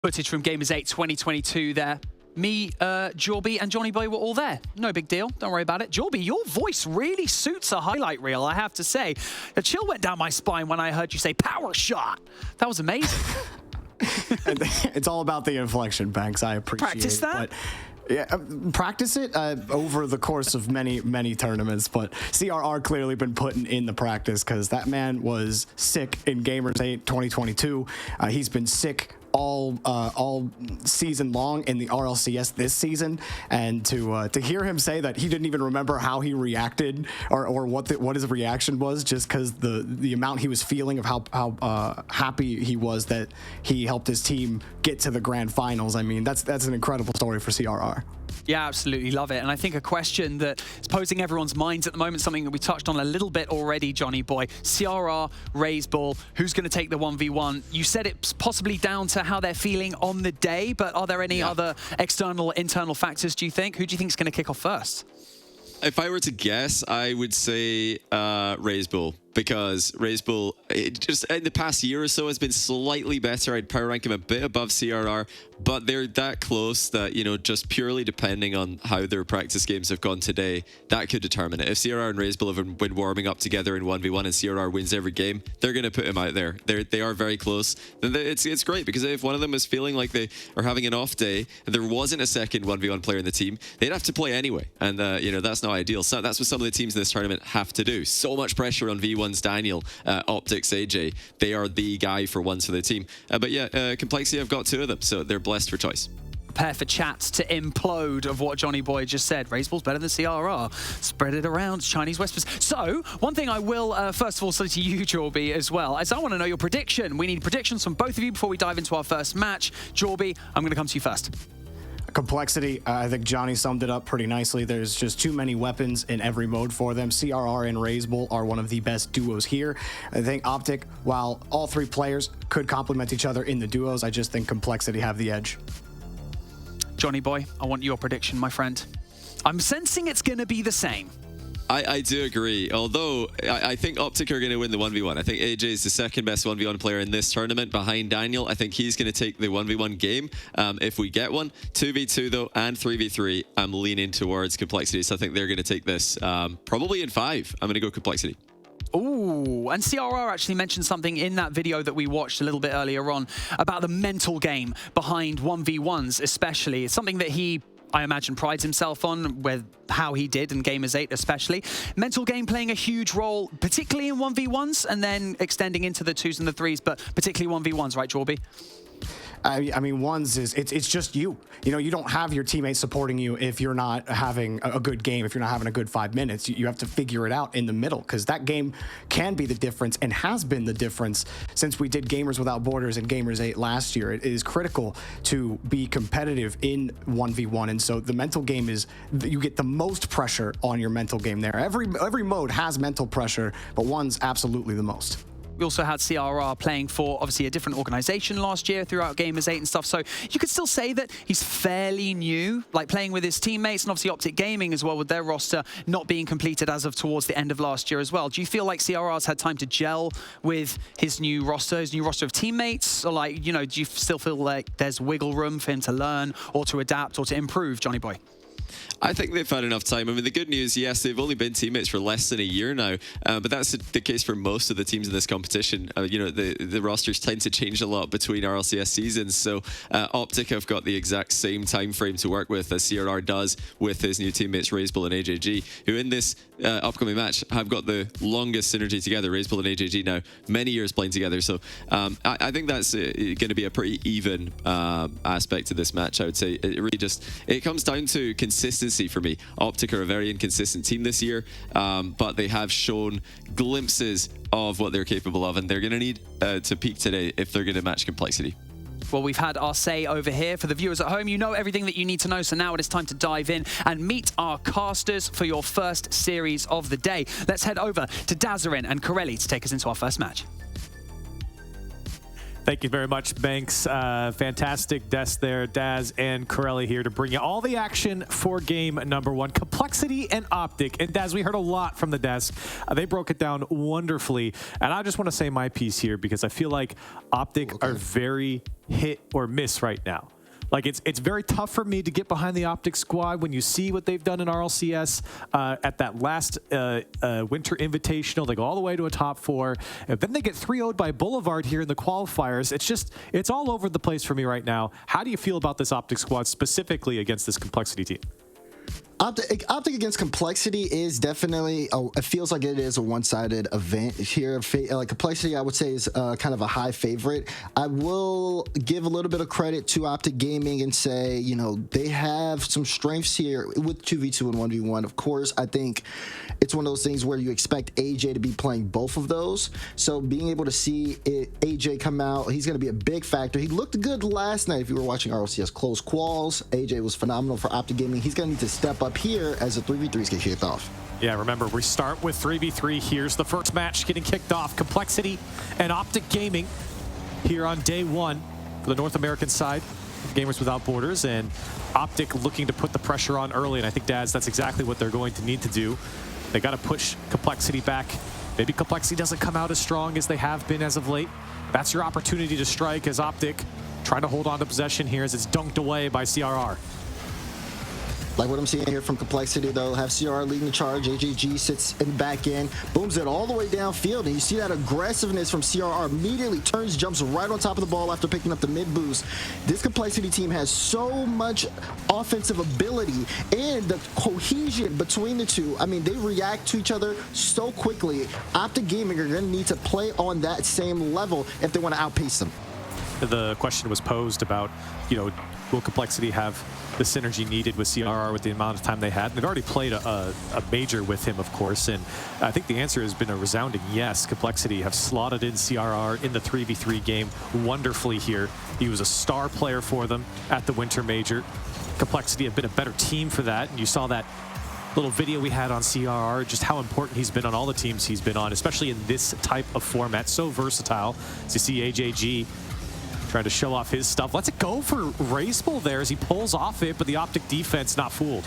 Footage from Gamers 8 2022 there. Me, Jorby, and Johnny Boy were all there. No big deal. Don't worry about it. Jorby, your voice really suits a highlight reel, I have to say. A chill went down my spine when I heard you say power shot. That was amazing. It's all about the inflection, Banks. I appreciate Practice that? But yeah, practice it over the course of many tournaments, but CRR clearly been putting in the practice because that man was sick in Gamers 8 2022. He's been sick all season long in the RLCS this season, and to hear him say that he didn't even remember how he reacted or what his reaction was, just because the amount he was feeling of how happy he was that he helped his team get to the grand finals. I mean, that's an incredible story for CRR. Yeah, absolutely love it. And I think a question that is posing everyone's minds at the moment, something that we touched on a little bit already, Johnny Boy. CRR, Raise Bull, who's going to take the 1v1? You said it's possibly down to how they're feeling on the day, but are there any other external, internal factors, do you think? Who do you think is going to kick off first? If I were to guess, I would say Raise Bull, because Raise Bull, just in the past year or so, has been slightly better. I'd power rank him a bit above CRR, but they're that close that, you know, just purely depending on how their practice games have gone today, that could determine it. If CRR and Raise Bull have been warming up together in 1v1 and CRR wins every game, they're going to put him out there. They are very close. It's great, because if one of them is feeling like they are having an off day and there wasn't a second 1v1 player in the team, they'd have to play anyway. And, you know, that's not ideal. So that's what some of the teams in this tournament have to do. So much pressure on V1's Daniel, OpTic's AJ. They are the guy for once for the team. But yeah, Complexity have got two of them, so they're blessed for choice. Prepare for chats to implode of what Johnny Boy just said. Raise Bull's better than CRR. Spread it around, Chinese whispers. So, one thing I will, first of all, say to you, Jorby, as well, is I want to know your prediction. We need predictions from both of you before we dive into our first match. Jorby, I'm going to come to you first. Complexity, I think Johnny summed it up pretty nicely. There's just too many weapons in every mode for them. CRR and Raise Bull are one of the best duos here. I think OpTic, while all three players could complement each other in the duos, I just think Complexity have the edge. Johnny Boy, I want your prediction, my friend. I'm sensing it's going to be the same. I do agree, although I think OpTic are going to win the 1v1. I think AJ is the second best 1v1 player in this tournament behind Daniel. I think he's going to take the 1v1 game if we get one. 2v2 though, and 3v3, I'm leaning towards Complexity, so I think they're going to take this probably in 5. I'm going to go Complexity. Ooh, and CRR actually mentioned something in that video that we watched a little bit earlier on about the mental game behind 1v1s especially. It's something that he, I imagine, prides himself on with how he did in Gamers 8 especially. Mental game playing a huge role, particularly in 1v1s and then extending into the 2s and the 3s, but particularly 1v1s, right, Jorby? I mean, ones is, it's just you. You know, you don't have your teammates supporting you if you're not having a good game, if you're not having a good 5 minutes. You have to figure it out in the middle, because that game can be the difference and has been the difference since we did Gamers Without Borders and Gamers 8 last year. It is critical to be competitive in 1v1, and so the mental game is, you get the most pressure on your mental game there. Every mode has mental pressure, but one's absolutely the most. We also had CRR playing for, obviously, a different organization last year throughout Gamers 8 and stuff, so you could still say that he's fairly new, like playing with his teammates, and obviously OpTic Gaming as well, with their roster not being completed as of towards the end of last year as well. Do you feel like CRR's had time to gel with his new roster of teammates? Or, like, you know, do you still feel like there's wiggle room for him to learn or to adapt or to improve, Johnny Boy? I think they've had enough time. I mean, the good news, yes, they've only been teammates for less than a year now, but that's the case for most of the teams in this competition. You know, the rosters tend to change a lot between RLCS seasons, so OpTic have got the exact same time frame to work with as CRR does with his new teammates Raise Bull and AJG, who in this upcoming match have got the longest synergy together. Raise Bull and AJG now many years playing together, so I think that's going to be a pretty even aspect to this match. I would say it really just, it comes down to consistency for me. OpTic are a very inconsistent team this year, but they have shown glimpses of what they're capable of, and they're going to need to peak today if they're going to match Complexity. Well, we've had our say over here. For the viewers at home, you know everything that you need to know, so now it is time to dive in and meet our casters for your first series of the day. Let's head over to Dazarin and Corelli to take us into our first match. Thank you very much, Banks. Fantastic desk there, Daz and Corelli here to bring you all the action for game number 1, Complexity and OpTic. And Daz, we heard a lot from the desk. They broke it down wonderfully. And I just want to say my piece here because I feel like OpTic are very hit or miss right now. Like, it's very tough for me to get behind the OpTic squad when you see what they've done in RLCS at that last Winter Invitational. They go all the way to a top 4, and then they get 3-0'd by Boulevard here in the qualifiers. It's all over the place for me right now. How do you feel about this OpTic squad specifically against this Complexity team? OpTic against Complexity is definitely, it feels like it is a one-sided event here. Like Complexity, I would say, is kind of a high favorite. I will give a little bit of credit to OpTic Gaming and say, you know, they have some strengths here with 2v2 and 1v1. Of course, I think it's one of those things where you expect AJ to be playing both of those. So being able to see AJ come out, he's going to be a big factor. He looked good last night if you were watching RLCS close quals. AJ was phenomenal for OpTic Gaming. He's going to need to step up here as the 3v3s get kicked off. Yeah, remember, we start with 3v3. Here's the first match getting kicked off. Complexity and OpTic Gaming here on day 1 for the North American side, Gamers Without Borders, and OpTic looking to put the pressure on early, and I think, Daz, that's exactly what they're going to need to do. They got to push Complexity back. Maybe Complexity doesn't come out as strong as they have been as of late. That's your opportunity to strike as OpTic trying to hold on to possession here as it's dunked away by CRR. Like what I'm seeing here from Complexity, though, have CRR leading the charge. AJG sits in the back end, booms it all the way downfield, and you see that aggressiveness from CRR. Immediately turns, jumps right on top of the ball after picking up the mid boost. This Complexity team has so much offensive ability and the cohesion between the two. I mean, they react to each other so quickly. OpTic Gaming are going to need to play on that same level if they want to outpace them. The question was posed about, you know, will Complexity have the synergy needed with CRR with the amount of time they had? They've already played a major with him, of course, and I think the answer has been a resounding yes. Complexity have slotted in CRR in the 3v3 game wonderfully here. He was a star player for them at the Winter Major. Complexity have been a better team for that, and you saw that little video we had on CRR, just how important he's been on all the teams he's been on, especially in this type of format. So versatile. As you see AJG trying to show off his stuff. Let's it go for Racebull there as he pulls off it, but the OpTic defense not fooled.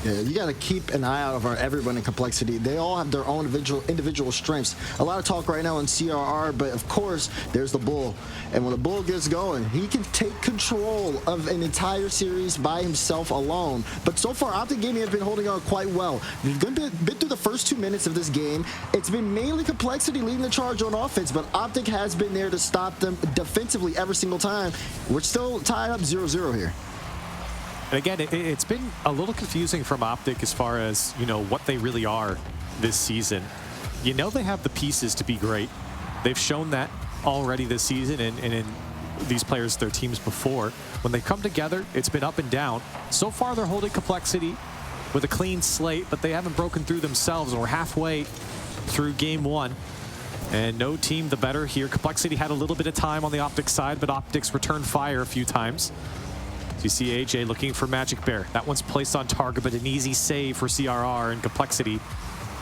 Yeah, you got to keep an eye out of everyone in Complexity. They all have their own individual strengths. A lot of talk right now on CRR, but of course, there's the Bull. And when the Bull gets going, he can take control of an entire series by himself alone. But so far, OpTic Gaming have been holding on quite well. They've been through the first 2 minutes of this game. It's been mainly Complexity leading the charge on offense, but OpTic has been there to stop them defensively every single time. We're still tied up 0-0 here. And again, it's been a little confusing from OpTic as far as, you know, what they really are this season. You know they have the pieces to be great. They've shown that already this season and in these players, their teams before. When they come together, it's been up and down. So far, they're holding Complexity with a clean slate, but they haven't broken through themselves, and we're halfway through game 1. And no team the better here. Complexity had a little bit of time on the OpTic side, but OpTic's returned fire a few times. You see AJ looking for Magic Bear. That one's placed on target, but an easy save for CRR, and Complexity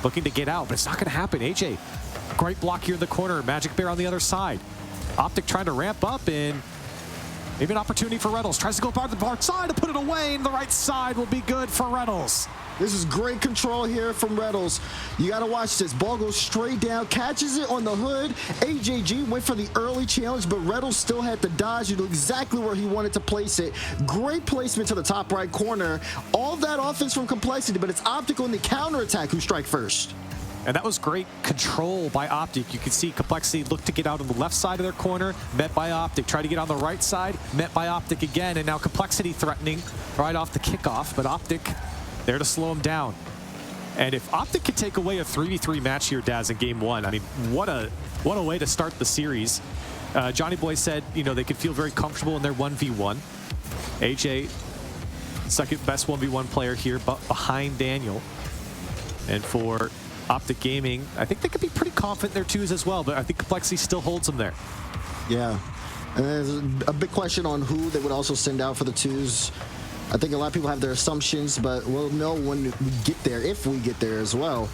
looking to get out, but it's not going to happen. AJ, great block here in the corner. Magic Bear on the other side. OpTic trying to ramp up, and maybe an opportunity for Reynolds. Tries to go by the far side to put it away, and the right side will be good for Reynolds. This is great control here from Reynolds. You got to watch this. Ball goes straight down, catches it on the hood. AJG went for the early challenge, but Reynolds still had to dodge. You know exactly where he wanted to place it. Great placement to the top right corner. All that offense from Complexity, but it's OpTic on the counterattack who strike first. And that was great control by OpTic. You can see Complexity look to get out on the left side of their corner, met by OpTic. Try to get on the right side, met by OpTic again, and now Complexity threatening right off the kickoff, but OpTic there to slow him down. And if OpTic could take away a 3v3 match here, Daz, in game 1, I mean, what a way to start the series. Johnny Boy said, you know, they could feel very comfortable in their 1v1. AJ, second best 1v1 player here, but behind Daniel. And for OpTic Gaming, I think they could be pretty confident in their 2s as well, but I think Complexity still holds them there. Yeah, and there's a big question on who they would also send out for the 2s. I think a lot of people have their assumptions, but we'll know when we get there, if we get there as well.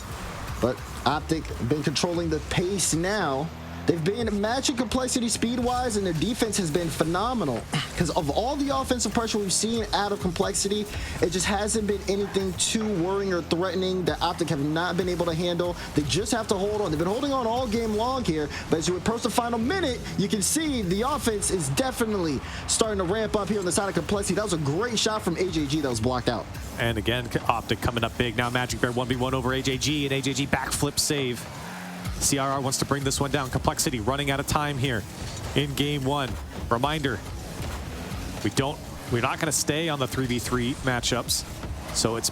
But OpTic been controlling the pace now. They've been matching Complexity speed-wise, and their defense has been phenomenal. Because of all the offensive pressure we've seen out of Complexity, it just hasn't been anything too worrying or threatening that OpTic have not been able to handle. They just have to hold on. They've been holding on all game long here, but as you approach the final minute, you can see the offense is definitely starting to ramp up here on the side of Complexity. That was a great shot from AJG that was blocked out. And again, OpTic coming up big. Now Magic Bear 1v1 over AJG, and AJG backflip save. CRR wants to bring this one down. Complexity running out of time here in game one. Reminder, we're not going to stay on the 3v3 matchups. So it's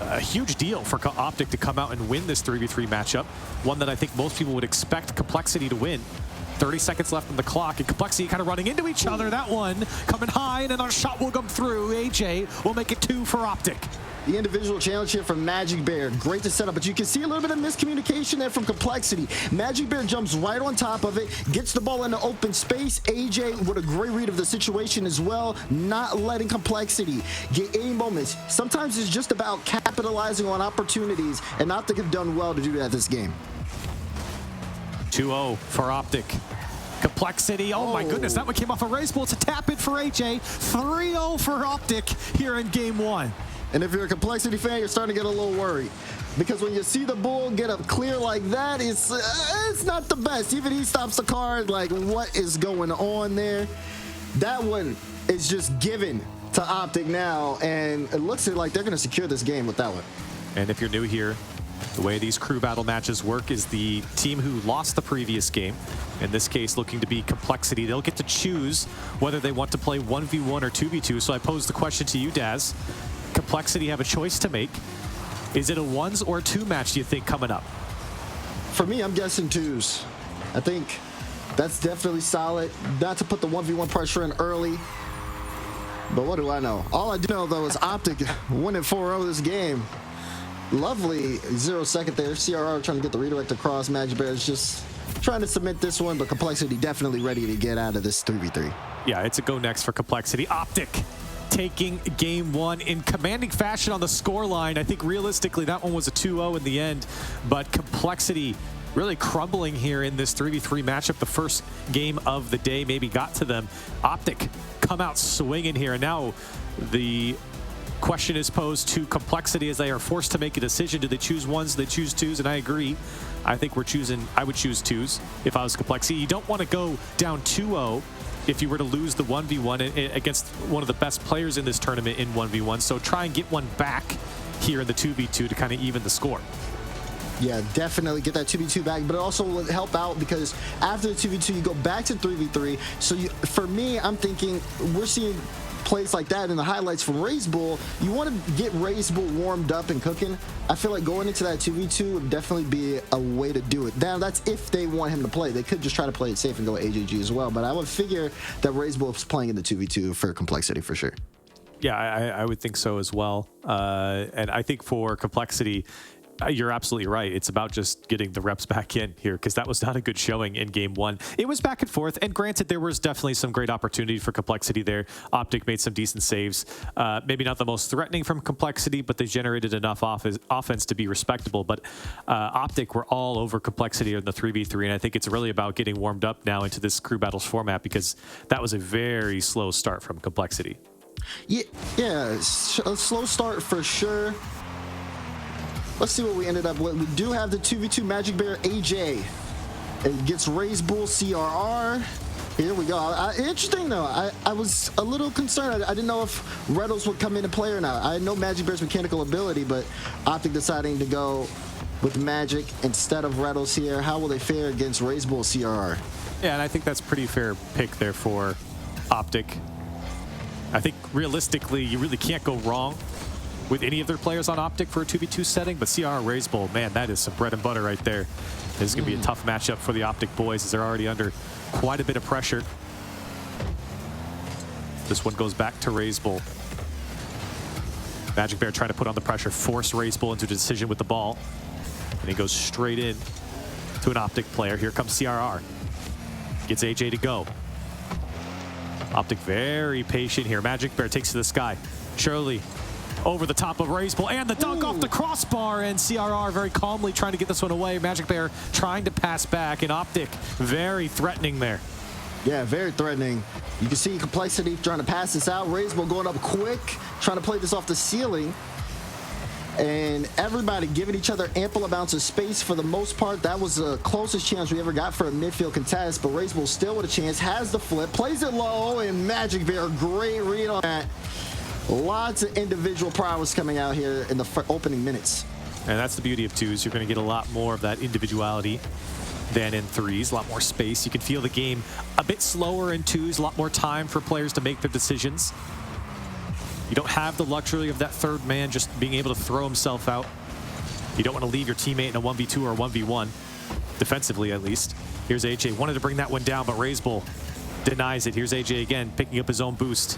a huge deal for OpTic to come out and win this 3v3 matchup. One that I think most people would expect Complexity to win. 30 seconds left on the clock, and Complexity kind of running into each other. That one coming high, and another shot will come through. AJ will make it 2 for OpTic. The individual challenge here from Magic Bear. Great to set up, but you can see a little bit of miscommunication there from Complexity. Magic Bear jumps right on top of it, gets the ball into open space. AJ with a great read of the situation as well, not letting Complexity get any moments. Sometimes it's just about capitalizing on opportunities, and OpTic have done well to do that this game. 2-0 for OpTic. Complexity, oh my goodness, that one came off a race ball. It's a tap in for AJ. 3-0 for OpTic here in game one. And if you're a Complexity fan, you're starting to get a little worried. Because when you see the bull get up clear like that, it's not the best. Even he stops the card, like, what is going on there? That one is just given to OpTic now, and it looks like they're going to secure this game with that one. And if you're new here, the way these crew battle matches work is the team who lost the previous game, in this case looking to be Complexity, they'll get to choose whether they want to play 1v1 or 2v2. So I pose the question to you, Daz. Complexity have a choice to make. Is it a 1s or 2 match, do you think, coming up? For me, I'm guessing 2s. I think that's definitely solid. Not to put the 1v1 pressure in early, but what do I know? All I do know, though, is OpTic winning 4-0 this game. Lovely 0 second there. CRR trying to get the redirect across. Magic Bear is just trying to submit this one, but Complexity definitely ready to get out of this 3v3. Yeah, it's a go next for Complexity. OpTic taking game one in commanding fashion on the scoreline. I think realistically that one was a 2-0 in the end, but Complexity really crumbling here in this 3v3 matchup. The first game of the day maybe got to them. OpTic come out swinging here, and now the question is posed to Complexity as they are forced to make a decision. Do they choose 1s? Do they choose 2s? And I agree. I think I would choose 2s if I was Complexity. You don't want to go down 2-0 if you were to lose the 1v1 against one of the best players in this tournament in 1v1. So try and get one back here in the 2v2 to kind of even the score. Yeah, definitely get that 2v2 back, but it also will help out because after the 2v2, you go back to 3v3. So for me, I'm thinking we're seeing plays like that in the highlights from Raze Bull. You want to get Raze Bull warmed up and cooking. I feel like going into that 2v2 would definitely be a way to do it. Now, that's if they want him to play. They could just try to play it safe and go with AJG as well, but I would figure that Raze Bull is playing in the 2v2 for Complexity for sure. Yeah, I would think so as well. And I think for Complexity, you're absolutely right. It's about just getting the reps back in here because that was not a good showing in game one. It was back and forth, and granted, there was definitely some great opportunity for Complexity there. OpTic made some decent saves. Maybe not the most threatening from Complexity, but they generated enough offense to be respectable. But OpTic were all over Complexity in the 3v3, and I think it's really about getting warmed up now into this crew battles format because that was a very slow start from Complexity. Yeah, a slow start for sure. Let's see what we ended up with. We do have the 2v2 Magic Bear AJ. It gets Raze Bull CRR. Here we go. Interesting though. I was a little concerned. I didn't know if Reddles would come into play or not. I know Magic Bear's mechanical ability, but OpTic deciding to go with Magic instead of Reddles here. How will they fare against Raze Bull CRR? Yeah, and I think that's a pretty fair pick there for OpTic. I think realistically, you really can't go wrong with any of their players on OpTic for a 2v2 setting, but CR Raze Bull, man, that is some bread and butter right there. This is going to be a tough matchup for the OpTic boys as they're already under quite a bit of pressure. This one goes back to Raze Bull. Magic Bear trying to put on the pressure, force Raze Bull into a decision with the ball. And he goes straight in to an OpTic player. Here comes CRR. Gets AJ to go. OpTic very patient here. Magic Bear takes to the sky. Shirley over the top of Racebull, and the dunk off the crossbar, and CRR very calmly trying to get this one away. Magic Bear trying to pass back, and OpTic very threatening there. Yeah, very threatening. You can see Complexity trying to pass this out. Racebull going up quick, trying to play this off the ceiling. And everybody giving each other ample amounts of space for the most part. That was the closest chance we ever got for a midfield contest, but Racebull still with a chance, has the flip, plays it low, and Magic Bear, great read on that. Lots of individual prowess coming out here in the opening minutes. And that's the beauty of twos. You're going to get a lot more of that individuality than in threes. A lot more space. You can feel the game a bit slower in twos. A lot more time for players to make their decisions. You don't have the luxury of that third man just being able to throw himself out. You don't want to leave your teammate in a 1v2 or a 1v1, defensively at least. Here's AJ. Wanted to bring that one down, but Racebull denies it. Here's AJ again, picking up his own boost.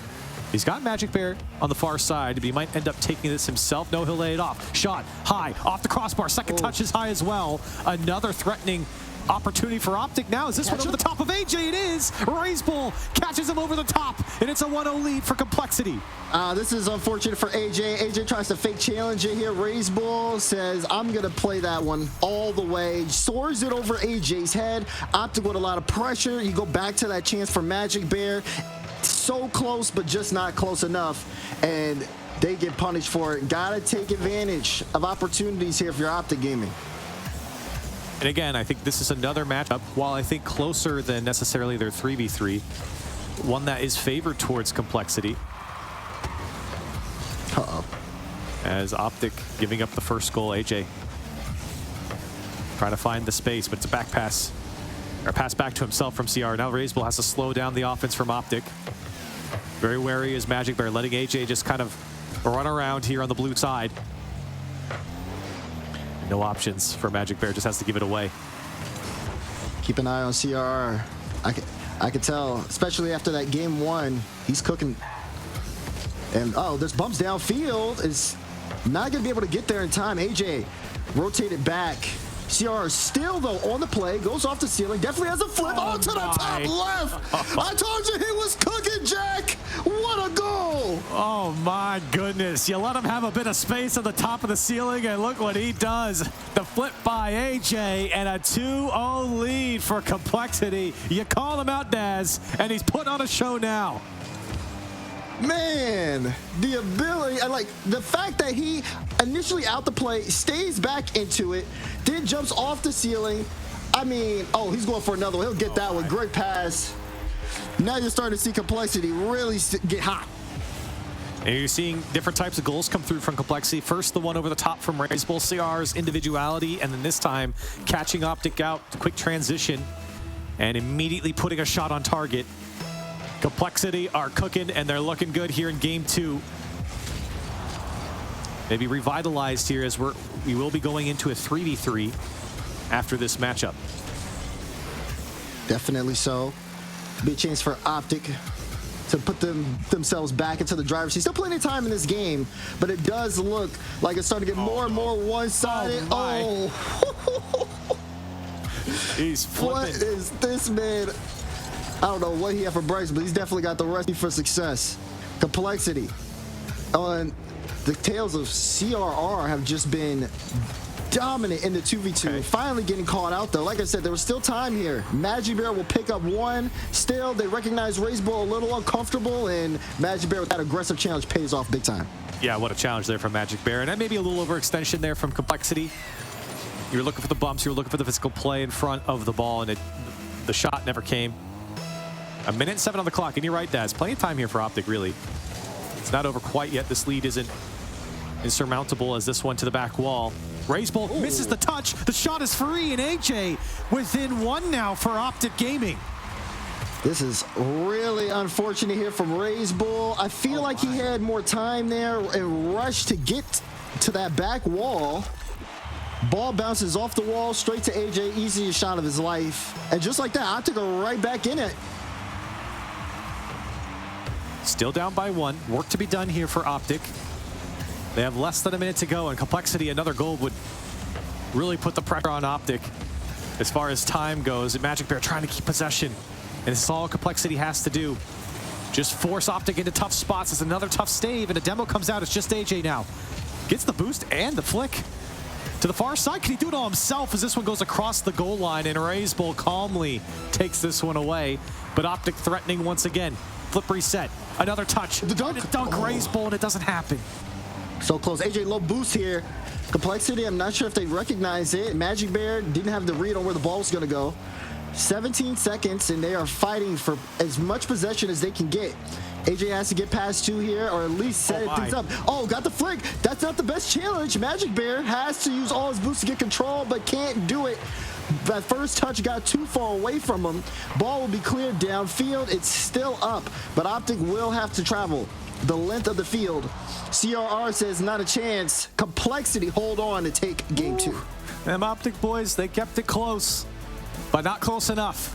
He's got Magic Bear on the far side, but he might end up taking this himself. No, he'll lay it off. Shot high, off the crossbar. Second touch is high as well. Another threatening opportunity for OpTic now. Is this one over the top of AJ? It is. Racebull catches him over the top, and it's a 1-0 lead for Complexity. This is unfortunate for AJ. AJ tries to fake challenge it here. Racebull says, I'm going to play that one all the way. Soars it over AJ's head. OpTic with a lot of pressure. You go back to that chance for Magic Bear. So close, but just not close enough. And they get punished for it. Gotta take advantage of opportunities here if you're OpTic Gaming. And again, I think this is another matchup, while I think closer than necessarily their 3v3, one that is favored towards Complexity. As OpTic giving up the first goal, AJ trying to find the space, but it's a back pass, or pass back to himself from CR. Now Racebull has to slow down the offense from OpTic. Very wary is Magic Bear, letting AJ just kind of run around here on the blue side. No options for Magic Bear, just has to give it away. Keep an eye on CRR. I could tell, especially after that game one, he's cooking. And there's bumps downfield. Is not going to be able to get there in time. AJ rotated back. CR still, though, on the play, goes off the ceiling, definitely has a flip onto the top left. I told you he was cooking, Jack. What a goal. Oh, my goodness. You let him have a bit of space on the top of the ceiling, and look what he does. The flip by AJ, and a 2-0 lead for Complexity. You call him out, Daz, and he's put on a show now. Man, the ability, like the fact that he initially out the play, stays back into it, then jumps off the ceiling. I mean, he's going for another one. He'll get that one. Great pass. Now you're starting to see Complexity really get hot. And you're seeing different types of goals come through from Complexity. First, the one over the top from Racebull, CR's individuality, and then this time catching OpTic out, quick transition, and immediately putting a shot on target. Complexity are cooking, and they're looking good here in game two. Maybe revitalized here as we will be going into a 3v3 after this matchup. Definitely so. Be a chance for OpTic to put themselves back into the driver's seat. Still plenty of time in this game, but it does look like it's starting to get more and more one-sided. He's flipping. What is this, man? I don't know what he had for breakfast, but he's definitely got the recipe for success. Complexity on the tails of CRR have just been dominant in the 2v2. Okay. Finally getting caught out, though. Like I said, there was still time here. Magic Bear will pick up one. Still, they recognize Racebull a little uncomfortable, and Magic Bear with that aggressive challenge pays off big time. Yeah, what a challenge there from Magic Bear. And that may be a little overextension there from Complexity. You were looking for the bumps, you were looking for the physical play in front of the ball, and the shot never came. 1:07 on the clock, and you're right, Daz. Plenty of time here for OpTic, really. It's not over quite yet. This lead isn't insurmountable as this one to the back wall. Racebull misses the touch. The shot is free, and AJ within one now for OpTic Gaming. This is really unfortunate here from Racebull. I feel like he had more time there and rushed to get to that back wall. Ball bounces off the wall straight to AJ. Easiest shot of his life. And just like that, OpTic are right back in it. Still down by one. Work to be done here for OpTic. They have less than a minute to go, and Complexity, another goal would really put the pressure on OpTic as far as time goes. And Magic Bear trying to keep possession, and it's all Complexity has to do. just force OpTic into tough spots. It's another tough stave, and a demo comes out. It's just AJ now. Gets the boost and the flick to the far side. Can he do it all himself as this one goes across the goal line, and Razebull calmly takes this one away. But OpTic threatening once again. Flip reset. Another touch. The dunk. Razebull, and it doesn't happen. So close. AJ low boost here. Complexity, I'm not sure if they recognize it. Magic Bear didn't have the read on where the ball was going to go. 17 seconds, and they are fighting for as much possession as they can get. AJ has to get past 2 here, or at least set things up. Oh, got the flick. That's not the best challenge. Magic Bear has to use all his boosts to get control, but can't do it. That first touch got too far away from him. Ball will be cleared downfield. It's still up, but OpTic will have to travel the length of the field. CRR says not a chance. Complexity hold on to take game 2. Them OpTic boys, they kept it close, but not close enough.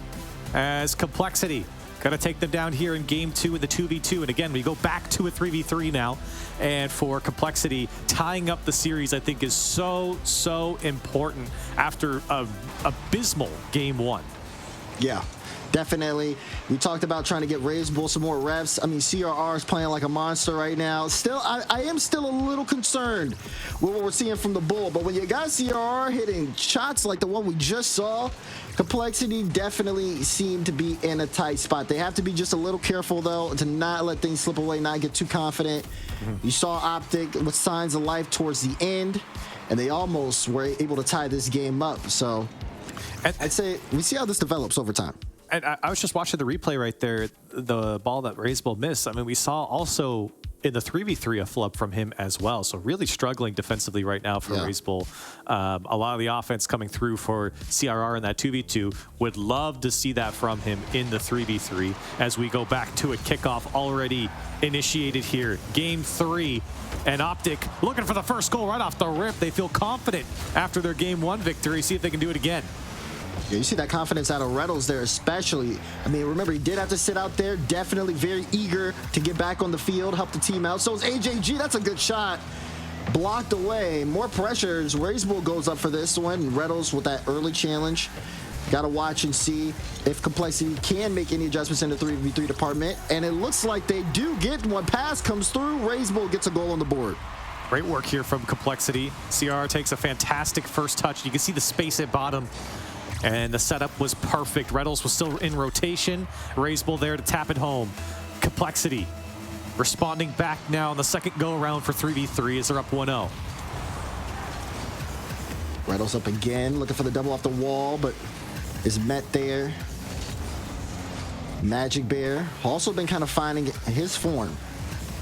As Complexity gonna take them down here in game 2 in the 2v2. And again, we go back to a 3v3 now. And for Complexity, tying up the series, I think, is so important after a abysmal game 1. Yeah, definitely. We talked about trying to get Razebull some more reps. I mean, CRR is playing like a monster right now. Still, I am still a little concerned with what we're seeing from the Bull. But when you got CRR hitting shots like the one we just saw, Complexity definitely seem to be in a tight spot. They have to be just a little careful, though, to not let things slip away, not get too confident. You saw OpTic with signs of life towards the end, and they almost were able to tie this game up. So I'd say we see how this develops over time. And I was just watching the replay right there, the ball that Razebull missed. I mean, we saw also in the 3v3 a flub from him as well. So really struggling defensively right now for Razebull. A lot of the offense coming through for CRR in that 2v2. Would love to see that from him in the 3v3 as we go back to a kickoff already initiated here. Game 3, and OpTic looking for the first goal right off the rip. They feel confident after their game 1 victory. See if they can do it again. Yeah, you see that confidence out of Reynolds there especially. I mean, remember, he did have to sit out there. Definitely very eager to get back on the field, help the team out. So is AJG. That's a good shot. Blocked away. More pressures. Razebull goes up for this one. Reynolds with that early challenge. Got to watch and see if Complexity can make any adjustments in the 3v3 department. And it looks like they do get one. Pass comes through. Razebull gets a goal on the board. Great work here from Complexity. CR takes a fantastic first touch. You can see the space at bottom. And the setup was perfect. Reynolds was still in rotation. Razebull there to tap it home. Complexity responding back now on the second go-around for 3v3 as they're up 1-0. Reynolds up again, looking for the double off the wall, but is met there. Magic Bear also been kind of finding his form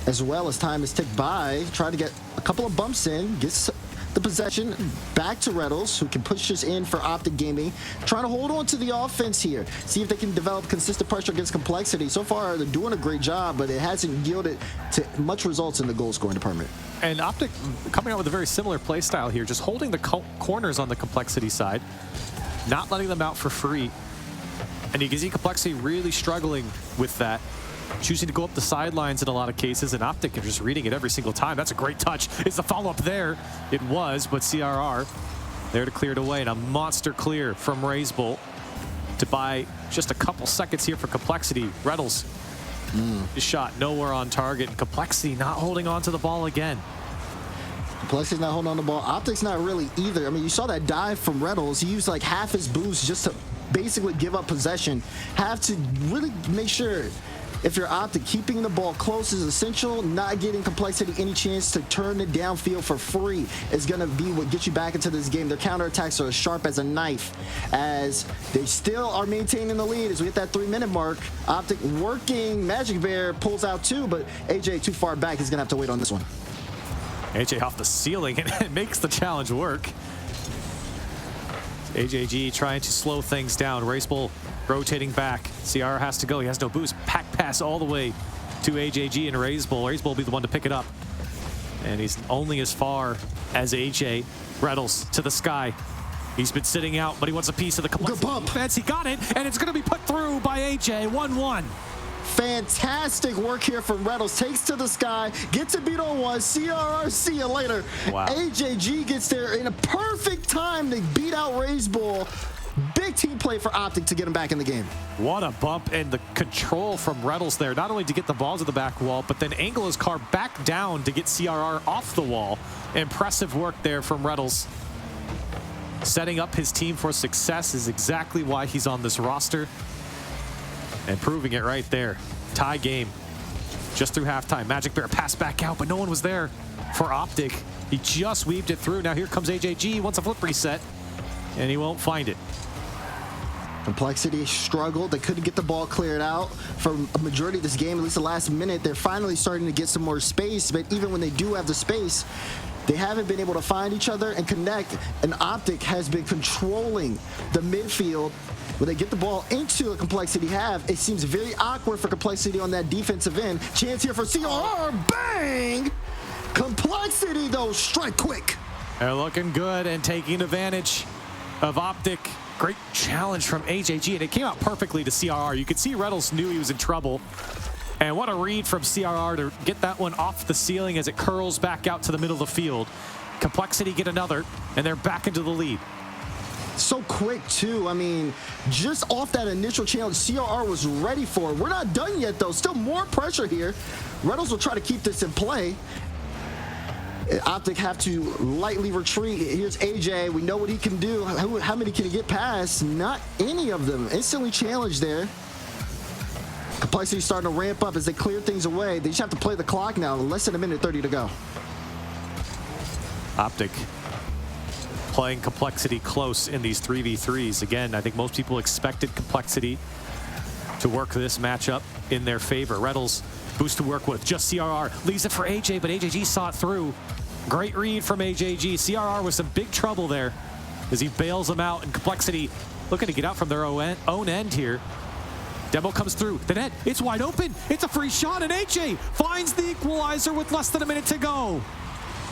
as well as time has ticked by. Tried to get a couple of bumps in, gets the possession back to Reynolds, who can push this in for OpTic Gaming. Trying to hold on to the offense here. See if they can develop consistent pressure against Complexity. So far, they're doing a great job, but it hasn't yielded to much results in the goal scoring department. And OpTic coming out with a very similar play style here, just holding the corners on the Complexity side, not letting them out for free. And you can see Complexity really struggling with that, choosing to go up the sidelines in a lot of cases, and OpTic are just reading it every single time. That's a great touch. Is the follow-up there? It was, but CRR there to clear it away, and a monster clear from Razebull to buy just a couple seconds here for Complexity. Reynolds, his shot nowhere on target, and Complexity not holding on to the ball again. Complexity's not holding on to the ball. OpTic's not really either. I mean, you saw that dive from Reynolds. He used like half his boost just to basically give up possession. Have to really make sure, if you're OpTic, keeping the ball close is essential. Not getting Complexity any chance to turn it downfield for free is going to be what gets you back into this game. Their counterattacks are as sharp as a knife, as they still are maintaining the lead as we hit that 3-minute mark. OpTic working. Magic Bear pulls out 2, but AJ too far back. He's going to have to wait on this one. AJ off the ceiling, and it makes the challenge work. AJG trying to slow things down. Razebull rotating back. CR has to go. He has no boost. Pack pass all the way to AJG and Razebull. Razebull will be the one to pick it up. And he's only as far as AJ. Reynolds to the sky. He's been sitting out, but he wants a piece of the Complexity defense. He got it, and it's going to be put through by AJ. 1-1. Fantastic work here from Reynolds. Takes to the sky, gets a beat on one. CRR, see you later. Wow. AJG gets there in a perfect time to beat out Razebull. Big Great team play for OpTic to get him back in the game. What a bump, and the control from Rettles there, not only to get the ball to the back wall, but then angle his car back down to get CRR off the wall. Impressive work there from Rettles. Setting up his team for success is exactly why he's on this roster. And proving it right there. Tie game. Just through halftime. Magic Bear passed back out, but no one was there for OpTic. He just weaved it through. Now here comes AJG. Wants a flip reset, and he won't find it. Complexity struggled. They couldn't get the ball cleared out for a majority of this game, at least the last minute. They're finally starting to get some more space, but even when they do have the space, they haven't been able to find each other and connect, and OpTic has been controlling the midfield. When they get the ball into a Complexity half, it seems very awkward for Complexity on that defensive end. Chance here for CRR, bang! Complexity, though, strike quick. They're looking good and taking advantage of OpTic. Great challenge from AJG, and it came out perfectly to CRR. You could see Rettles knew he was in trouble. And what a read from CRR to get that one off the ceiling as it curls back out to the middle of the field. Complexity get another, and they're back into the lead. So quick, too. I mean, just off that initial challenge, CRR was ready for it. We're not done yet, though. Still more pressure here. Rettles will try to keep this in play. OpTic have to lightly retreat. Here's AJ. We know what he can do. How many can he get past? Not any of them. Instantly challenged there. Complexity starting to ramp up as they clear things away. They just have to play the clock now. Less than a minute 30 to go. OpTic playing Complexity close in these 3v3s. Again, I think most people expected Complexity to work this matchup in their favor. Rettles boost to work with. Just CRR leaves it for AJ, but AJG saw it through. Great read from AJG. CRR with some big trouble there as he bails them out, and Complexity looking to get out from their own end here. Demo comes through the net. It's wide open. It's a free shot, and AJ finds the equalizer with less than a minute to go.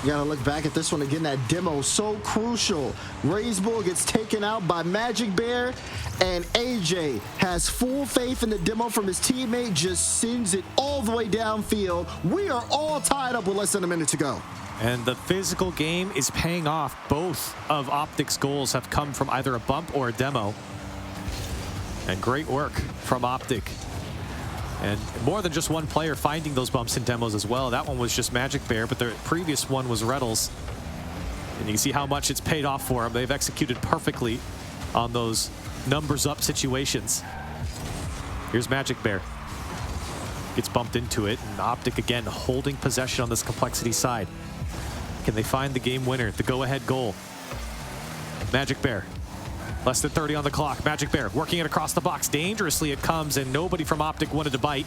You gotta look back at this one again. That demo so crucial. Raise Bull gets taken out by Magic Bear, and AJ has full faith in the demo from his teammate, just sends it all the way downfield. We are all tied up with less than a minute to go. And the physical game is paying off. Both of OpTic's goals have come from either a bump or a demo. And great work from OpTic. And more than just one player finding those bumps and demos as well. That one was just Magic Bear, but the previous one was Rettles. And you can see how much it's paid off for them. They've executed perfectly on those numbers up situations. Here's Magic Bear. Gets bumped into it, and OpTic again holding possession on this Complexity side. Can they find the game winner, the go-ahead goal? Magic Bear. Less than 30 on the clock. Magic Bear working it across the box. Dangerously it comes, and nobody from OpTic wanted to bite.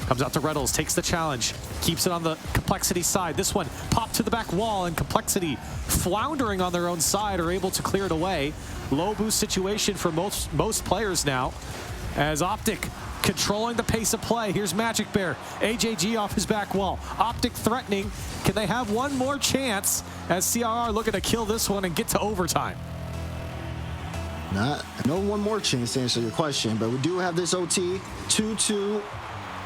Comes out to Rettles, takes the challenge, keeps it on the Complexity side. This one popped to the back wall, and Complexity, floundering on their own side, are able to clear it away. Low boost situation for most players now, as OpTic controlling the pace of play. Here's Magic Bear. AJG off his back wall. OpTic threatening. Can they have one more chance as CRR looking to kill this one and get to overtime? No one more chance to answer your question, but we do have this OT 2-2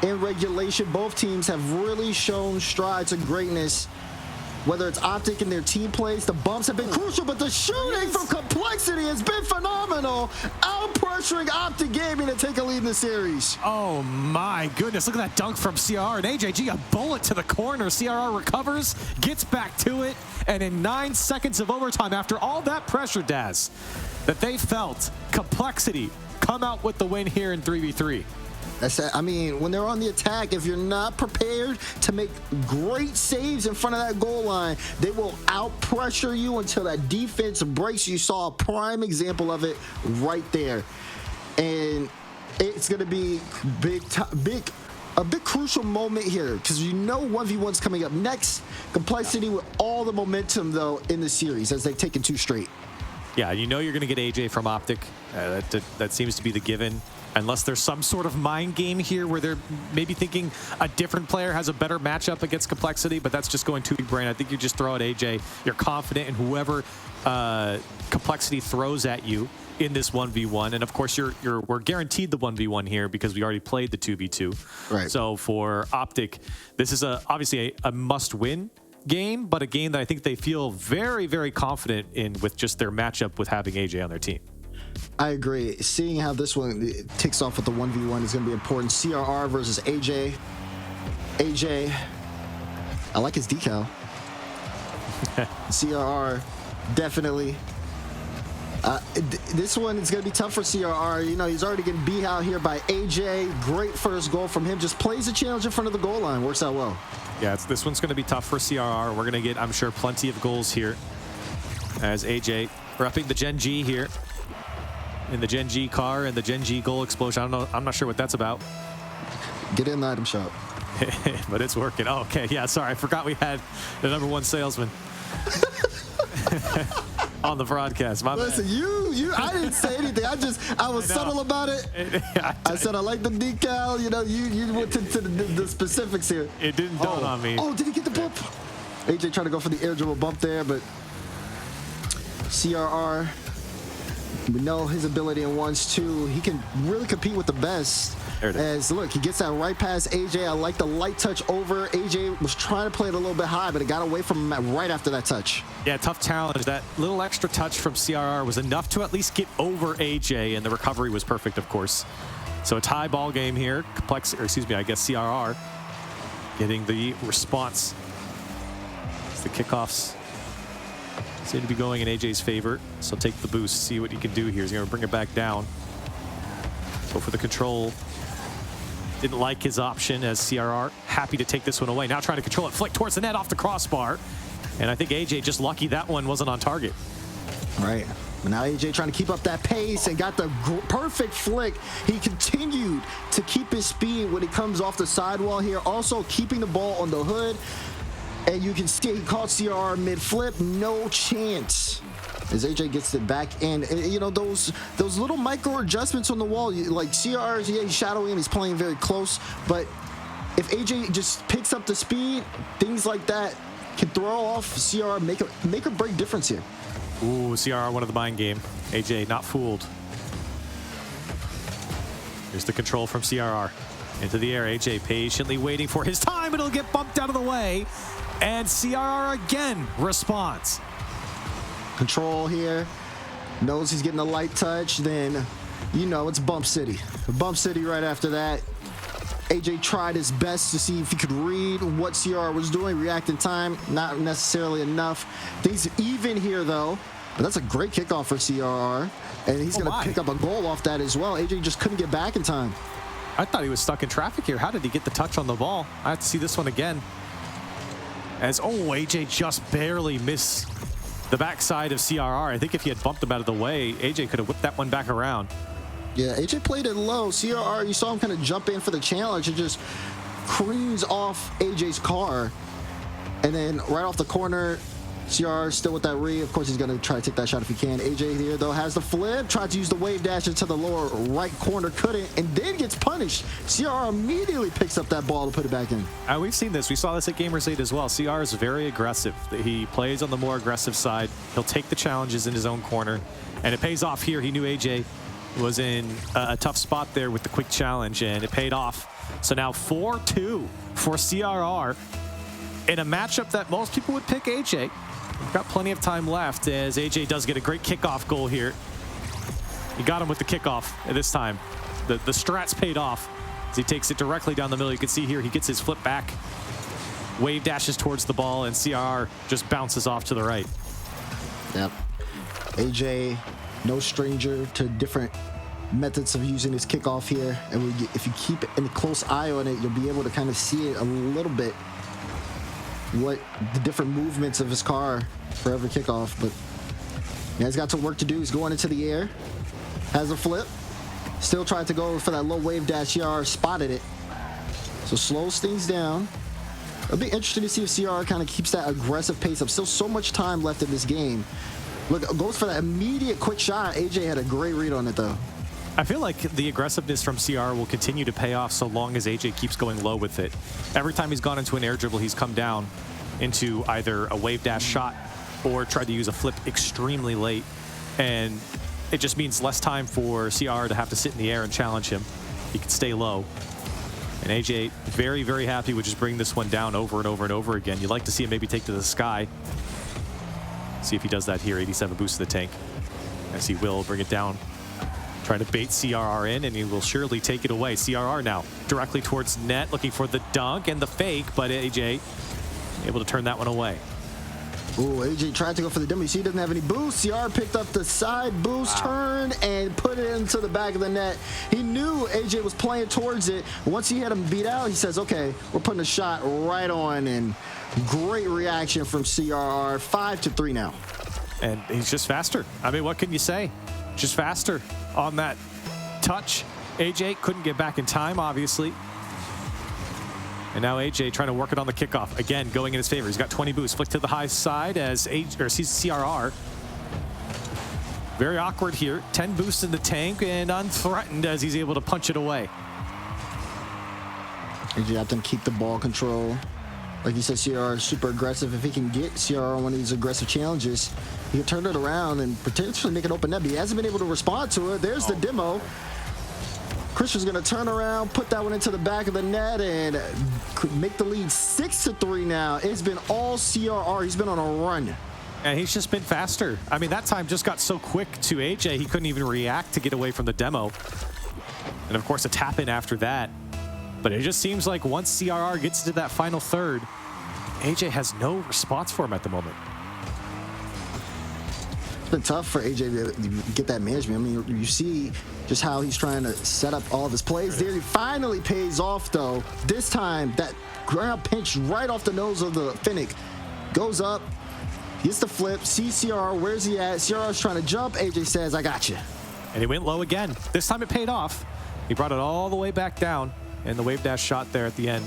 in regulation. Both teams have really shown strides of greatness. Whether it's OpTic and their team plays, the bumps have been crucial, but the shooting from Complexity has been phenomenal, out-pressuring OpTic Gaming to take a lead in the series. Oh my goodness, look at that dunk from CRR, and AJG, a bullet to the corner. CRR recovers, gets back to it, and in 9 seconds of overtime, after all that pressure, Daz, that they felt, Complexity come out with the win here in 3v3. I mean, when they're on the attack, if you're not prepared to make great saves in front of that goal line, they will out-pressure you until that defense breaks. You saw a prime example of it right there. And it's going to be a big crucial moment here, because you know 1v1's coming up next. Complexity with all the momentum, though, in the series as they've taken 2 straight. Yeah, you know you're going to get AJ from OpTic. That seems to be the given. Unless there's some sort of mind game here where they're maybe thinking a different player has a better matchup against Complexity, but that's just going too big brain. I think you just throw at AJ. You're confident in whoever Complexity throws at you in this 1v1. And of course, we're guaranteed the 1v1 here because we already played the 2v2. Right. So for OpTic, this is obviously a must-win game, but a game that I think they feel very, very confident in with just their matchup with having AJ on their team. I agree. Seeing how this one ticks off with the 1v1 is going to be important. CRR versus AJ. AJ, I like his decal. CRR, definitely. This one is going to be tough for CRR. You know, he's already getting beat out here by AJ. Great first goal from him. Just plays the challenge in front of the goal line. Works out well. Yeah, this one's going to be tough for CRR. We're going to get, I'm sure, plenty of goals here as AJ repping the Gen G here in the Gen G car and the Gen G goal explosion. I don't know. I'm not sure what that's about. Get in the item shop. But it's working. Oh, okay. Yeah, sorry. I forgot we had the #1 salesman on the broadcast. My Listen, bad. I didn't say anything. I was subtle about it. I said I like the decal. You know, you went to the specifics here. It didn't dawn on me. Oh, did he get the bump? AJ trying to go for the air dribble bump there, but CRR, we know his ability in 1s2. He can really compete with the best. There it is. As look, he gets that right past AJ. I like the light touch over. AJ was trying to play it a little bit high, but it got away from him right after that touch. Yeah, tough challenge. That little extra touch from CRR was enough to at least get over AJ, and the recovery was perfect, of course. So a tie ball game here. I guess CRR getting the response. The kickoffs seem to be going in AJ's favor. So take the boost, see what he can do here. He's going to bring it back down. Go for the control. Didn't like his option as CRR. Happy to take this one away. Now trying to control it. Flick towards the net off the crossbar. And I think AJ just lucky that one wasn't on target. Right. But now AJ trying to keep up that pace and got the perfect flick. He continued to keep his speed when he comes off the sidewall here. Also keeping the ball on the hood. And you can see he caught CRR mid-flip. No chance. As AJ gets it back in. You know, those little micro adjustments on the wall, like CRR, yeah, he's shadowing, he's playing very close, but if AJ just picks up the speed, things like that can throw off CRR, make or break difference here. Ooh, CRR won of the mind game. AJ not fooled. Here's the control from CRR. Into the air, AJ patiently waiting for his time, it'll get bumped out of the way, and CRR again responds. Control here, knows he's getting a light touch, then you know it's Bump City. Bump City right after that. AJ tried his best to see if he could read what CRR was doing, react in time, not necessarily enough. Things even here though, but that's a great kickoff for CRR, and he's gonna pick up a goal off that as well. AJ just couldn't get back in time. I thought he was stuck in traffic here. How did he get the touch on the ball? I have to see this one again. As, AJ just barely missed the backside of CRR. I think if he had bumped him out of the way, AJ could have whipped that one back around. Yeah, AJ played it low. CRR, you saw him kind of jump in for the challenge and just creams off AJ's car. And then right off the corner, CRR still with that read. Of course, he's going to try to take that shot if he can. AJ here, though, has the flip. Tried to use the wave dash into the lower right corner. Couldn't. And then gets punished. CRR immediately picks up that ball to put it back in. We've seen this. We saw this at Gamers 8 as well. CR is very aggressive. He plays on the more aggressive side. He'll take the challenges in his own corner. And it pays off here. He knew AJ was in a tough spot there with the quick challenge, and it paid off. So now 4-2 for CRR in a matchup that most people would pick AJ. We've got plenty of time left as AJ does get a great kickoff goal here. He got him with the kickoff this time. The strats paid off as he takes it directly down the middle. You can see here he gets his flip back, wave dashes towards the ball, and CR just bounces off to the right. Yep. AJ, no stranger to different methods of using his kickoff here. And if you keep a close eye on it, you'll be able to kind of see it a little bit, what the different movements of his car for every kickoff. But yeah, he's got some work to do. He's going into the air, has a flip, still trying to go for that low wave dash. CR spotted it, so slows things down. It'll be interesting to see if CR kind of keeps that aggressive pace up. Still so much time left in this game. Look, goes for that immediate quick shot. AJ had a great read on it though. I feel like the aggressiveness from CR will continue to pay off so long as AJ keeps going low with it. Every time he's gone into an air dribble, he's come down into either a wave dash shot or tried to use a flip extremely late. And it just means less time for CR to have to sit in the air and challenge him. He can stay low. And AJ very, very happy with just bringing this one down over and over and over again. You'd like to see him maybe take to the sky. See if he does that here. 87 boost to the tank. As he will bring it down Trying to bait CRR in, and he will surely take it away. CRR now directly towards net, looking for the dunk and the fake, but AJ able to turn that one away. Ooh, AJ tried to go for the demo. You see he doesn't have any boost. CR picked up the side boost, turn, and put it into the back of the net. He knew AJ was playing towards it. Once he had him beat out, he says, okay, we're putting a shot right on, and great reaction from CRR. 5-3 now. And he's just faster. I mean, what can you say? Just faster on that touch. AJ couldn't get back in time, obviously. And now AJ trying to work it on the kickoff. Again, going in his favor. He's got 20 boosts. Flick to the high side as CRR. Very awkward here. 10 boosts in the tank and unthreatened as he's able to punch it away. AJ have to keep the ball control. Like you said, CRR is super aggressive. If he can get CRR on one of these aggressive challenges, he can turn it around and potentially make an open net. But he hasn't been able to respond to it. There's the demo. Christian's going to turn around, put that one into the back of the net, and make the lead 6-3 now. It's been all CRR. He's been on a run. And he's just been faster. I mean, that time just got so quick to AJ, he couldn't even react to get away from the demo. And of course, a tap in after that. But it just seems like once CRR gets into that final third, AJ has no response for him at the moment. It's been tough for AJ to get that management. I mean, you see just how he's trying to set up all of his plays there. He finally pays off, though. This time, that ground pinch right off the nose of the Finnick goes up, gets the flip, sees CRR, where's he at? CRR's trying to jump. AJ says, I got you. And he went low again. This time it paid off. He brought it all the way back down, and the wave dash shot there at the end.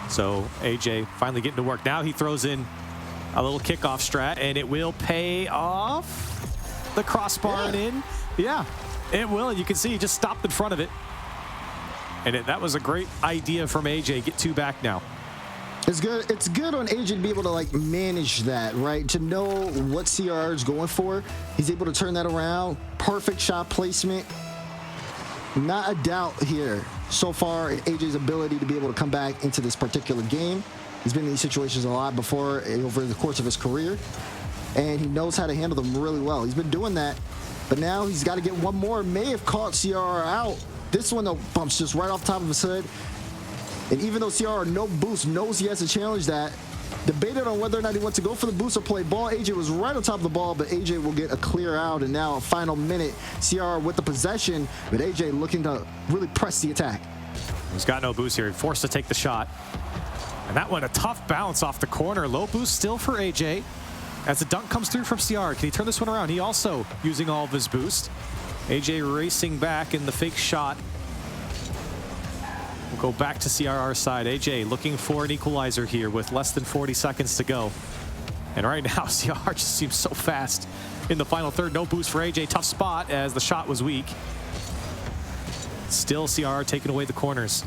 So AJ finally getting to work. Now he throws in a little kickoff strat, and it will pay off. The crossbar and in. Yeah, it will. You can see he just stopped in front of it. And that was a great idea from AJ. Get two back now. It's good. It's good on AJ to be able to like manage that, right? To know what CRR is going for. He's able to turn that around. Perfect shot placement. Not a doubt here so far in AJ's ability to be able to come back into this particular game. He's been in these situations a lot before over the course of his career, and he knows how to handle them really well. He's been doing that, but now he's got to get one more. May have caught CRR out. This one, though, bumps just right off the top of his hood. And even though CRR, no boost, knows he has to challenge that, debated on whether or not he wants to go for the boost or play ball. AJ was right on top of the ball, but AJ will get a clear out. And now a final minute, CRR with the possession, but AJ looking to really press the attack. He's got no boost here. Forced to take the shot. And that one, a tough bounce off the corner. Low boost still for AJ. As the dunk comes through from CR, can he turn this one around? He also using all of his boost. AJ racing back in the fake shot. We'll go back to CRR's side. AJ looking for an equalizer here with less than 40 seconds to go. And right now, CR just seems so fast in the final third. No boost for AJ. Tough spot as the shot was weak. Still CR taking away the corners.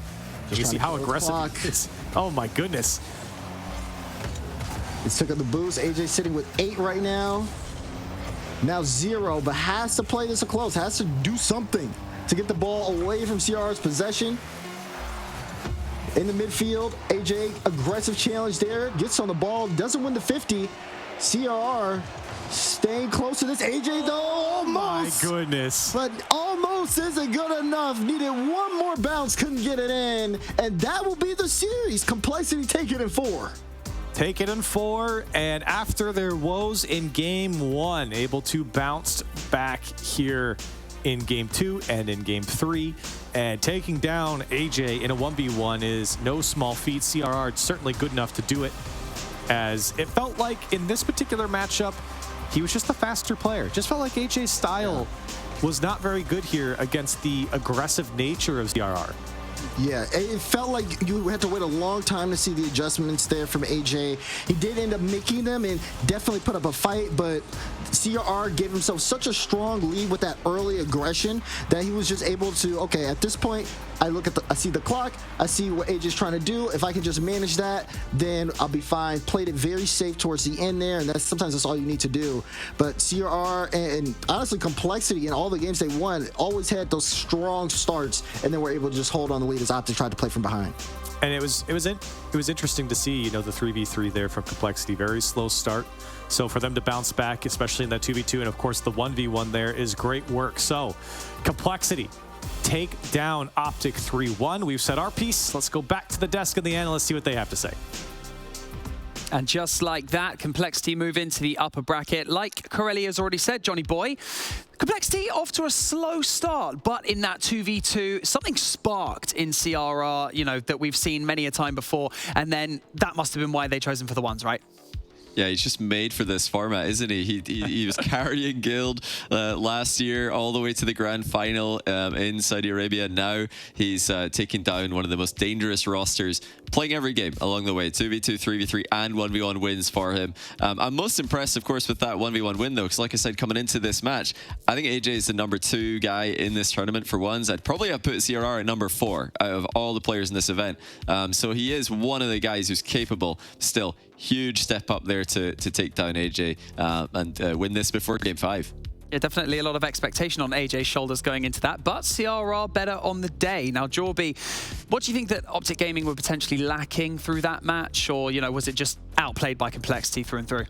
You can see how aggressive it is. Oh my goodness. He's took up the boost. AJ sitting with 8 right now. Now 0, but has to play this close. Has to do something to get the ball away from CR's possession. In the midfield, AJ, aggressive challenge there. Gets on the ball, doesn't win the 50. CRR staying close to this. AJ, though, almost. My goodness. But almost isn't good enough. Needed one more bounce, couldn't get it in. And that will be the series. Complexity take it in 4. Take it in 4, and after their woes in game 1, able to bounce back here in game 2 and in game 3. And taking down AJ in a 1v1 is no small feat. CRR certainly good enough to do it, as it felt like in this particular matchup, he was just the faster player. Just felt like AJ's style was not very good here against the aggressive nature of CRR. Yeah, it felt like you had to wait a long time to see the adjustments there from AJ. He did end up making them and definitely put up a fight, but CRR gave himself such a strong lead with that early aggression that he was just able to, okay, at this point, I see the clock, I see what AJ's trying to do. If I can just manage that, then I'll be fine. Played it very safe towards the end there, and sometimes that's all you need to do. But CRR and honestly Complexity in all the games they won always had those strong starts, and then were able to just hold on the lead as OpTic tried to play from behind. And it was interesting to see, you know, the 3v3 there from Complexity. Very slow start. So for them to bounce back, especially in that 2v2, and of course the 1v1 there is great work. So Complexity take down OpTic 3-1. We've said our piece. Let's go back to the desk of the analysts, see what they have to say. And just like that, Complexity move into the upper bracket. Like Corelli has already said, Johnny Boy, Complexity off to a slow start, but in that 2v2, something sparked in CRR, you know, that we've seen many a time before. And then that must have been why they chose him for the ones, right? Yeah, he's just made for this format, isn't he? He was carrying Guild last year all the way to the grand final in Saudi Arabia. Now he's taking down one of the most dangerous rosters, playing every game along the way. 2v2, 3v3, and 1v1 wins for him. I'm most impressed, of course, with that 1v1 win, though, because like I said, coming into this match, I think AJ is the #2 guy in this tournament for ones. I'd probably have put CRR at #4 out of all the players in this event. So he is one of the guys who's capable still. Huge step up there to take down AJ and win this before Game 5. Yeah, definitely a lot of expectation on AJ's shoulders going into that, but CRR better on the day. Now, Jorby, what do you think that OpTic Gaming were potentially lacking through that match, or, you know, was it just outplayed by Complexity through and through?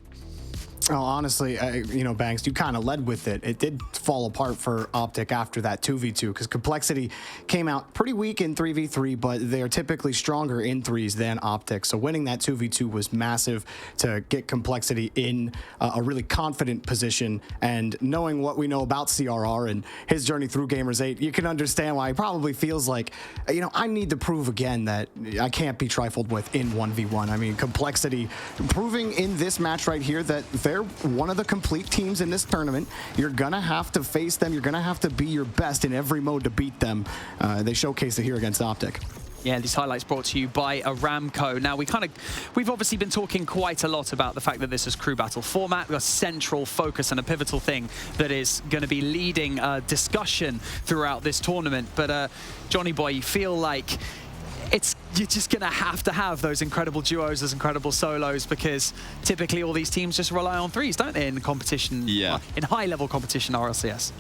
Oh, honestly, you know, Banks, you kind of led with it. It did fall apart for OpTic after that 2v2 because Complexity came out pretty weak in 3v3, but they're typically stronger in 3s than OpTic. So winning that 2v2 was massive to get Complexity in a really confident position. And knowing what we know about CRR and his journey through Gamers 8, you can understand why he probably feels like, you know, I need to prove again that I can't be trifled with in 1v1. I mean, Complexity proving in this match right here that they're one of the complete teams in this tournament. You're gonna have to face them. You're gonna have to be your best in every mode to beat them. They showcase it here against OpTic. Yeah, these highlights brought to you by Aramco. Now, we've obviously been talking quite a lot about the fact that this is crew battle format, a central focus and a pivotal thing that is going to be leading discussion throughout this tournament. But Johnny Boy, you feel like you're just going to have those incredible duos, those incredible solos, because typically all these teams just rely on 3s, don't they, in competition, in high-level competition RLCS.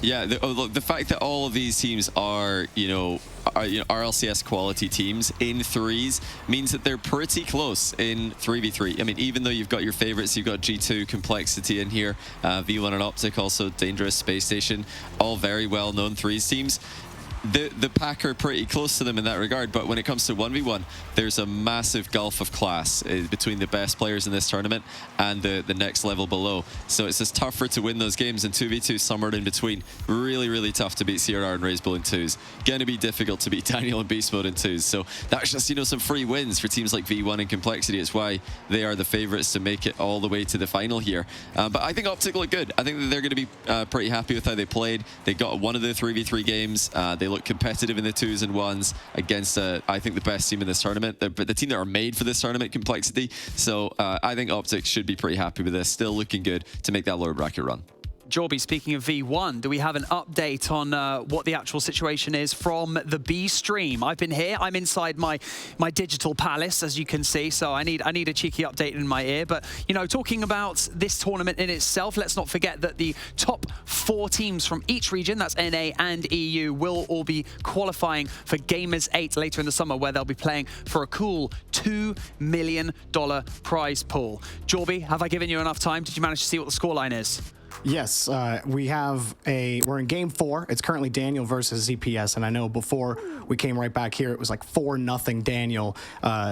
Yeah, the fact that all of these teams are, you know, RLCS quality teams in 3s means that they're pretty close in 3v3. I mean, even though you've got your favorites, you've got G2, Complexity in here, V1 and OpTic, also Dangerous, Space Station, all very well-known 3s teams. The pack are pretty close to them in that regard, but when it comes to 1v1, there's a massive gulf of class between the best players in this tournament and the next level below. So it's just tougher to win those games, and 2v2 somewhere in between. Really, really tough to beat CRR and RazeBull in 2s. Going to be difficult to beat Daniel in Beast Mode in 2s. So that's just, you know, some free wins for teams like V1 and Complexity. It's why they are the favorites to make it all the way to the final here. But I think OpTic look good. I think that they're going to be pretty happy with how they played. They got one of the 3v3 games. They look competitive in the 2s and 1s against, I think, the best team in this tournament. The team that are made for this tournament, Complexity. So I think OpTic should be pretty happy with this. Still looking good to make that lower bracket run. Jorby, speaking of V1, do we have an update on what the actual situation is from the B stream? I've been here. I'm inside my digital palace, as you can see, so I need a cheeky update in my ear. But, you know, talking about this tournament in itself, let's not forget that the top 4 teams from each region, that's NA and EU, will all be qualifying for Gamers 8 later in the summer, where they'll be playing for a cool $2 million prize pool. Jorby, have I given you enough time? Did you manage to see what the scoreline is? Yes, we're in game 4. It's currently Daniel versus ZPS, and I know before we came right back here, it was like 4-0 Daniel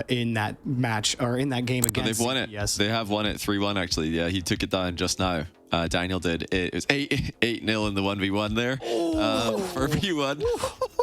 in that match, or in that game against They've won ZPS. it. They have won it 3-1 actually. Yeah, he took it down just now. Daniel did. It was 8-0 in the 1v1 there for V1.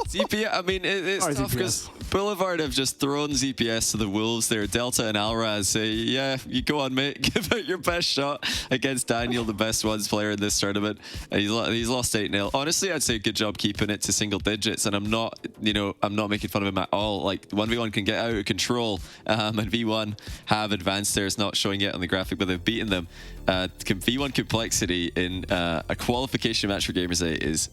ZPS, I mean, it's tough because Boulevard have just thrown ZPS to the wolves there. Delta and Alraz say, yeah, you go on, mate. Give it your best shot against Daniel, the best ones player in this tournament. He's lost 8-0. Honestly, I'd say good job keeping it to single digits, and I'm not making fun of him at all. Like, 1v1 can get out of control, and V1 have advanced there. It's not showing yet on the graphic, but they've beaten them. V1 Complexity in a qualification match for Gamers 8 is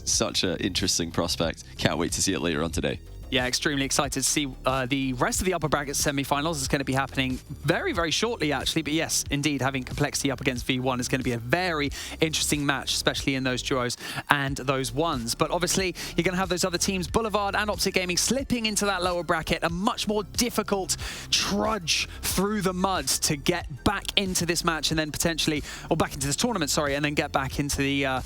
such an interesting prospect. Can't wait to see it later on today. Yeah, extremely excited to see the rest of the upper bracket semi-finals. Is going to be happening very, very shortly, actually. But yes, indeed, having Complexity up against V1 is going to be a very interesting match, especially in those duos and those ones. But obviously, you're going to have those other teams, Boulevard and OpTic Gaming, slipping into that lower bracket. A much more difficult trudge through the mud to get back into this match and then potentially, or back into this tournament, sorry, and then get back into the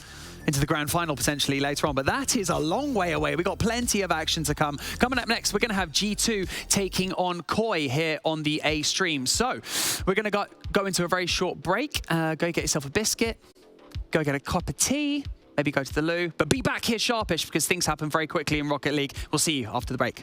grand final potentially later on. But that is a long way away. We've got plenty of action to come. Coming up next, we're going to have G2 taking on Koi here on the A stream. So we're going to go into a very short break. Go get yourself a biscuit. Go get a cup of tea. Maybe go to the loo. But be back here sharpish because things happen very quickly in Rocket League. We'll see you after the break.